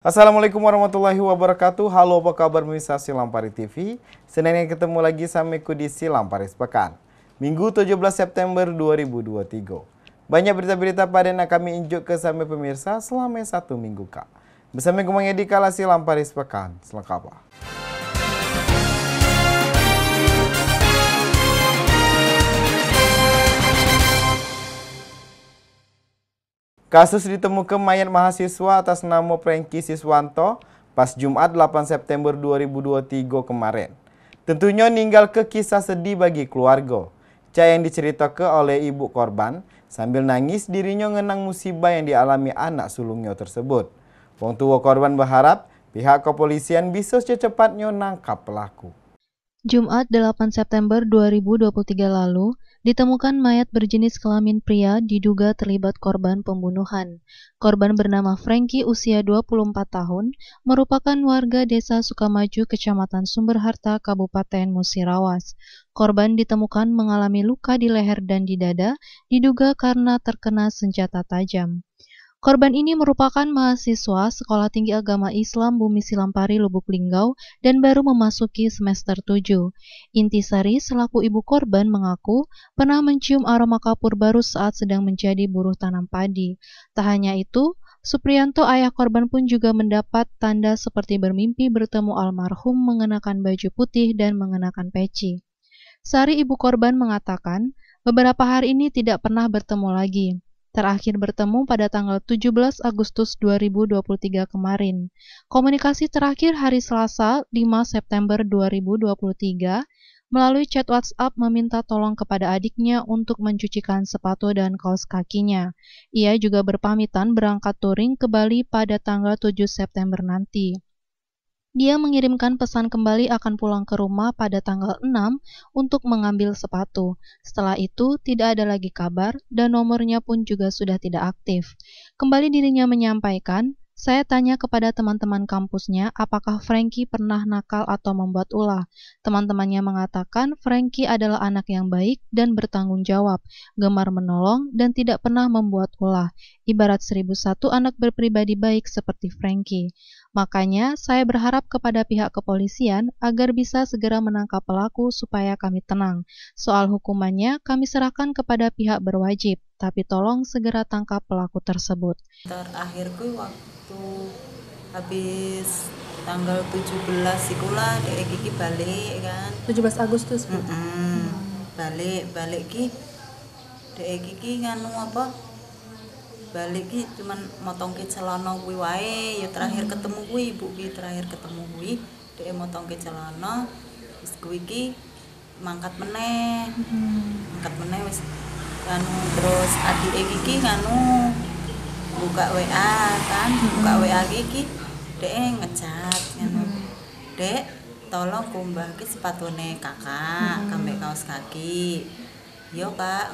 Assalamualaikum warahmatullahi wabarakatuh. Halo, apa kabar pemirsa Silampari TV? Senin ketemu lagi sama aku di Silampari Sepekan. Minggu 17 September 2023. Banyak berita-berita pada yang kami injuk ke sama pemirsa selama satu minggu kak. Bersama Gumang Edi Kala Silampari Sepekan. Selengkapnya. Kasus ditemukan mayat mahasiswa atas nama Franky Siswanto pas Jumat 8 September 2023 kemarin. Tentunya ninggal ke kisah sedih bagi keluarga. Yang diceritakan oleh ibu korban sambil nangis dirinya ngenang musibah yang dialami anak sulungnya tersebut. Wong tua korban berharap pihak kepolisian bisa secepatnya nangkap pelaku. Jumat 8 September 2023 lalu, ditemukan mayat berjenis kelamin pria diduga terlibat korban pembunuhan. Korban bernama Franky usia 24 tahun, merupakan warga desa Sukamaju, Kecamatan Sumberharta, Kabupaten Musirawas. Korban ditemukan mengalami luka di leher dan di dada, diduga karena terkena senjata tajam. Korban ini merupakan mahasiswa Sekolah Tinggi Agama Islam Bumi Silampari Lubuk Linggau dan baru memasuki semester 7. Intisari selaku ibu korban mengaku pernah mencium aroma kapur baru saat sedang menjadi buruh tanam padi. Tak hanya itu, Supriyanto ayah korban pun juga mendapat tanda seperti bermimpi bertemu almarhum mengenakan baju putih dan mengenakan peci. Sari ibu korban mengatakan, beberapa hari ini tidak pernah bertemu lagi. Terakhir bertemu pada tanggal 17 Agustus 2023 kemarin. Komunikasi terakhir hari Selasa 5 September 2023 melalui chat WhatsApp meminta tolong kepada adiknya untuk mencucikan sepatu dan kaos kakinya. Ia juga berpamitan berangkat touring ke Bali pada tanggal 7 September nanti. Dia mengirimkan pesan kembali akan pulang ke rumah pada tanggal 6 untuk mengambil sepatu. Setelah itu, tidak ada lagi kabar dan nomornya pun juga sudah tidak aktif. Kembali dirinya menyampaikan, saya tanya kepada teman-teman kampusnya apakah Franky pernah nakal atau membuat ulah. Teman-temannya mengatakan Franky adalah anak yang baik dan bertanggung jawab, gemar menolong dan tidak pernah membuat ulah. Ibarat 1001 anak berpribadi baik seperti Franky. Makanya, saya berharap kepada pihak kepolisian agar bisa segera menangkap pelaku supaya kami tenang. Soal hukumannya, kami serahkan kepada pihak berwajib, tapi tolong segera tangkap pelaku tersebut. Terakhirku waktu habis tanggal 17 ikulah dek Kiki balik kan. 17 Agustus. Balik ki dek Kiki nganu apa? Balik ki cuman motongke celana kuwi wae ya terakhir ketemu kuwi ibu ki terakhir ketemu kuwi dhek motongke celana wis kuwi ki mangkat meneh wis anu terus adike Kiki nganu buka WA kan buka WA Kiki dhek ngecat nganu dek tolong kumbah ki sepatune kakak kambek kaos kaki yo kak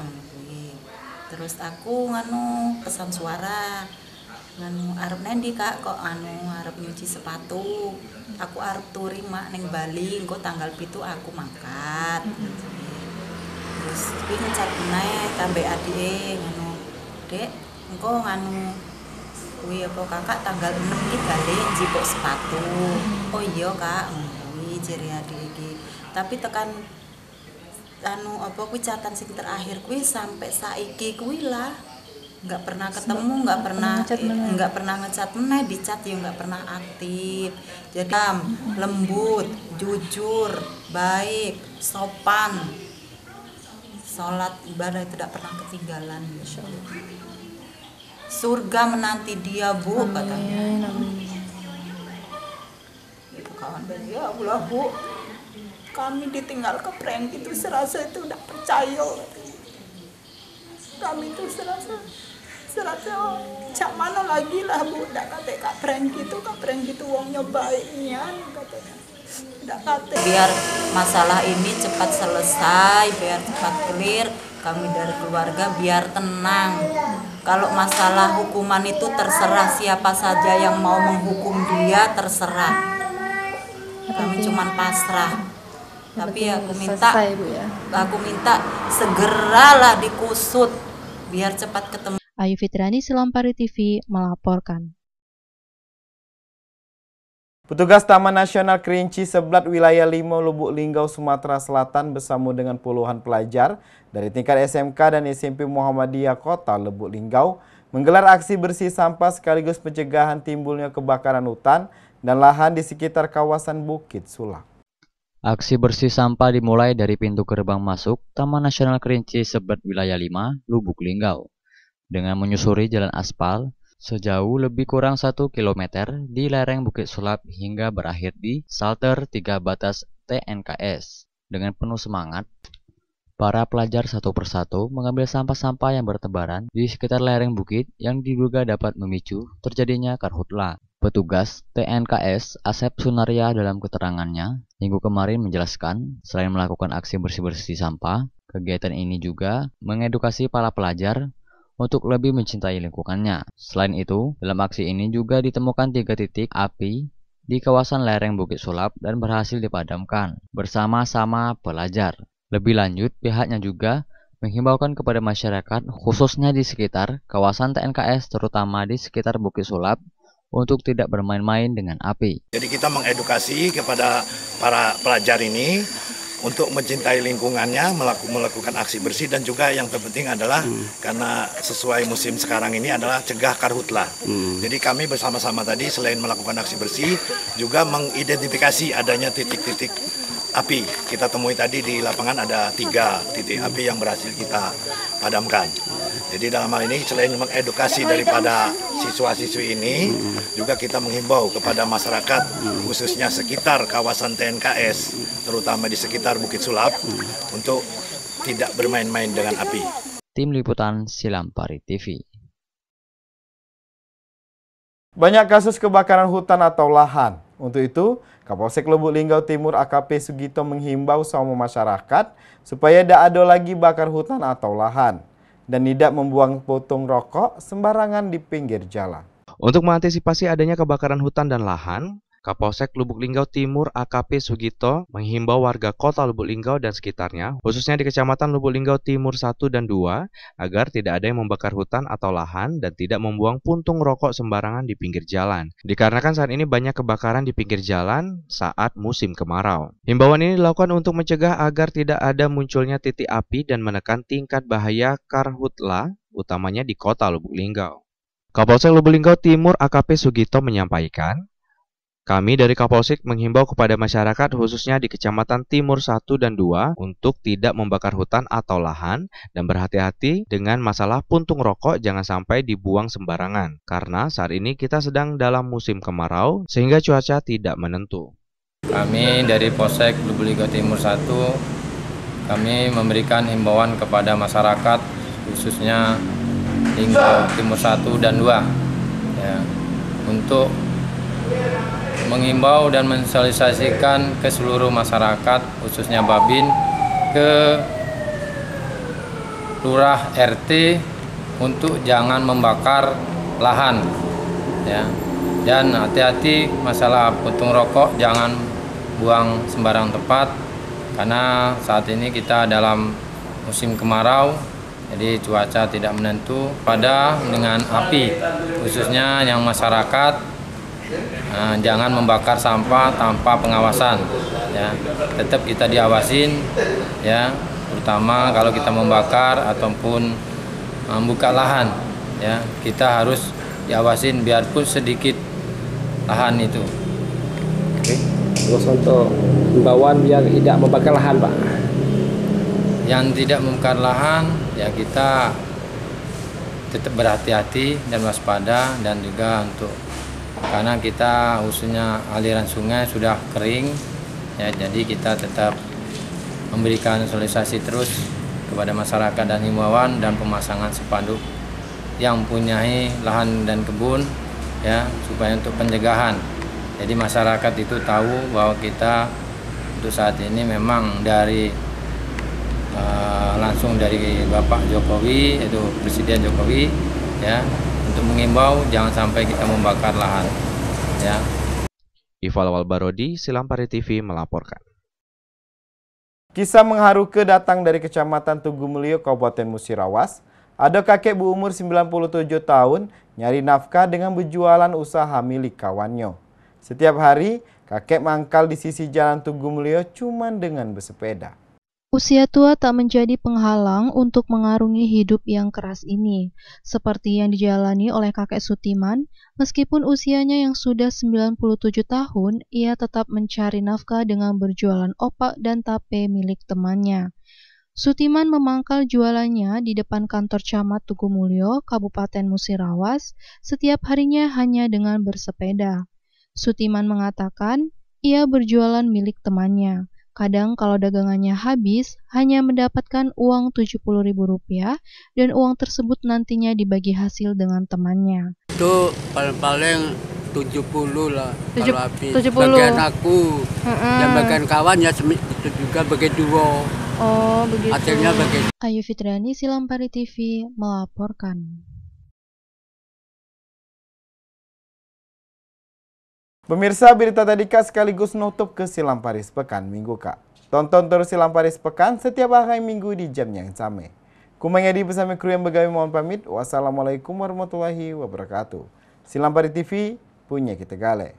terus aku nganu pesan suara nganu arep nendi kak kok anu arep nyuci sepatu aku arep touring mak neng Bali engko tanggal 7 aku mangkat terus kuwi ngecat meneh tambah adike nganu dek engko nganu kuwi apa kakak tanggal 6 iki bali njipuk sepatu oh iya kak kuwi jere adike iki tapi tekan anu apa kuwi catatan sing terakhir kuwi sampai saiki kuwi lah nggak pernah ketemu nggak pernah ngecat meneh dicat ya nggak pernah aktif jadi lembut jujur baik sopan sholat ibadah tidak pernah ketinggalan insyaallah surga menanti dia bu katanya itu kawan beliau Allah bu kami ditinggal ke Franky itu serasa itu udah percaya kami itu serasa cak mana lagi lah bu udah kata Kak Franky itu wongnya baiknya katanya udah kata biar masalah ini cepat selesai biar cepat clear kami dari keluarga biar tenang kalau masalah hukuman itu terserah siapa saja yang mau menghukum dia terserah kami cuman pasrah tapi aku minta segeralah dikusut biar cepat ketemu. Ayu Fitriani, Silampari TV melaporkan. Petugas Taman Nasional Kerinci Seblat Wilayah 5 Lubuk Linggau, Sumatera Selatan bersama dengan puluhan pelajar dari tingkat SMK dan SMP Muhammadiyah Kota Lubuk Linggau menggelar aksi bersih sampah sekaligus pencegahan timbulnya kebakaran hutan dan lahan di sekitar kawasan Bukit Sulak. Aksi bersih sampah dimulai dari pintu gerbang masuk Taman Nasional Kerinci Seblat Wilayah 5 Lubuk Linggau dengan menyusuri jalan aspal sejauh lebih kurang 1 km di lereng Bukit Sulap hingga berakhir di Salter 3 batas TNKS. Dengan penuh semangat, para pelajar satu persatu mengambil sampah-sampah yang bertebaran di sekitar lereng bukit yang diduga dapat memicu terjadinya karhutla. Petugas TNKS Asep Sunaria dalam keterangannya minggu kemarin menjelaskan, selain melakukan aksi bersih-bersih sampah, kegiatan ini juga mengedukasi para pelajar untuk lebih mencintai lingkungannya. Selain itu, dalam aksi ini juga ditemukan 3 titik api di kawasan lereng Bukit Sulap dan berhasil dipadamkan bersama-sama pelajar. Lebih lanjut, pihaknya juga menghimbaukan kepada masyarakat khususnya di sekitar kawasan TNKS terutama di sekitar Bukit Sulap untuk tidak bermain-main dengan api. Jadi kita mengedukasi kepada para pelajar ini untuk mencintai lingkungannya, melakukan aksi bersih, dan juga yang terpenting adalah karena sesuai musim sekarang ini adalah cegah karhutla. Jadi kami bersama-sama tadi selain melakukan aksi bersih juga mengidentifikasi adanya titik-titik api. Kita temui tadi di lapangan ada 3 titik api yang berhasil kita padamkan. Jadi dalam hal ini selain mengedukasi daripada siswa-siswi ini, juga kita menghimbau kepada masyarakat khususnya sekitar kawasan TNKS, terutama di sekitar Bukit Sulap, untuk tidak bermain-main dengan api. Tim Liputan Silampari TV. Banyak kasus kebakaran hutan atau lahan. Untuk itu, Kapolsek Lubuk Linggau Timur AKP Sugito menghimbau semua masyarakat supaya tidak ada lagi bakar hutan atau lahan dan tidak membuang potong rokok sembarangan di pinggir jalan. Untuk mengantisipasi adanya kebakaran hutan dan lahan, Kapolsek Lubuk Linggau Timur AKP Sugito menghimbau warga kota Lubuk Linggau dan sekitarnya, khususnya di Kecamatan Lubuk Linggau Timur 1 dan 2, agar tidak ada yang membakar hutan atau lahan dan tidak membuang puntung rokok sembarangan di pinggir jalan. Dikarenakan saat ini banyak kebakaran di pinggir jalan saat musim kemarau. Himbauan ini dilakukan untuk mencegah agar tidak ada munculnya titik api dan menekan tingkat bahaya karhutla, utamanya di kota Lubuk Linggau. Kapolsek Lubuk Linggau Timur AKP Sugito menyampaikan, kami dari Kapolsek menghimbau kepada masyarakat khususnya di Kecamatan Timur 1 dan 2 untuk tidak membakar hutan atau lahan dan berhati-hati dengan masalah puntung rokok jangan sampai dibuang sembarangan karena saat ini kita sedang dalam musim kemarau sehingga cuaca tidak menentu. Kami dari Polsek Lubuk Linggau Timur 1 kami memberikan himbauan kepada masyarakat khususnya Linggau Timur 1 dan 2 ya, untuk menghimbau dan mensosialisasikan ke seluruh masyarakat khususnya Babin ke lurah RT untuk jangan membakar lahan ya, dan hati-hati masalah puntung rokok, jangan buang sembarang tempat karena saat ini kita dalam musim kemarau, jadi cuaca tidak menentu. Pada dengan api khususnya yang masyarakat jangan membakar sampah tanpa pengawasan ya, tetap kita diawasin ya, terutama kalau kita membakar ataupun membuka lahan ya, kita harus diawasin biarpun sedikit lahan itu. Oke. Terus untuk himbauan biar tidak membakar lahan, Pak. Yang tidak membakar lahan ya kita tetap berhati-hati dan waspada, dan juga untuk karena kita khususnya aliran sungai sudah kering ya, jadi kita tetap memberikan sosialisasi terus kepada masyarakat dan himbauan dan pemasangan spanduk yang mempunyai lahan dan kebun ya, supaya untuk pencegahan. Jadi masyarakat itu tahu bahwa kita untuk saat ini memang dari langsung dari Bapak Jokowi, yaitu Presiden Jokowi ya, untuk mengimbau jangan sampai kita membakar lahan ya. Ival Walbarodi, Silampari TV melaporkan. Kisah mengharukan datang dari Kecamatan Tugumulyo, Kabupaten Musirawas. Ada kakek berumur 97 tahun nyari nafkah dengan berjualan usaha milik kawannya. Setiap hari, kakek mangkal di sisi jalan Tugu Mulyo cuma dengan bersepeda. Usia tua tak menjadi penghalang untuk mengarungi hidup yang keras ini, seperti yang dijalani oleh kakek Sutiman. Meskipun usianya yang sudah 97 tahun, ia tetap mencari nafkah dengan berjualan opak dan tape milik temannya. Sutiman memangkal jualannya di depan kantor camat Tugu Mulyo, Kabupaten Musirawas, setiap harinya hanya dengan bersepeda. Sutiman mengatakan, ia berjualan milik temannya. Kadang kalau dagangannya habis, hanya mendapatkan uang Rp70.000 dan uang tersebut nantinya dibagi hasil dengan temannya. Itu paling 70 lah kalau habis. 70. Bagian aku, yang bagian kawan ya itu juga bagi dua. Oh, begitu. Hasilnya bagi. Ayu Fitriani, Silampari TV melaporkan. Pemirsa, berita tadi Kak sekaligus nutup ke Silampari Sepekan Minggu Kak. Tonton terus Silampari Sepekan setiap hari Minggu di jam yang sama. Kumengedi bersama kru yang begawi mohon pamit. Wassalamualaikum warahmatullahi wabarakatuh. Silampari TV punya kita gale.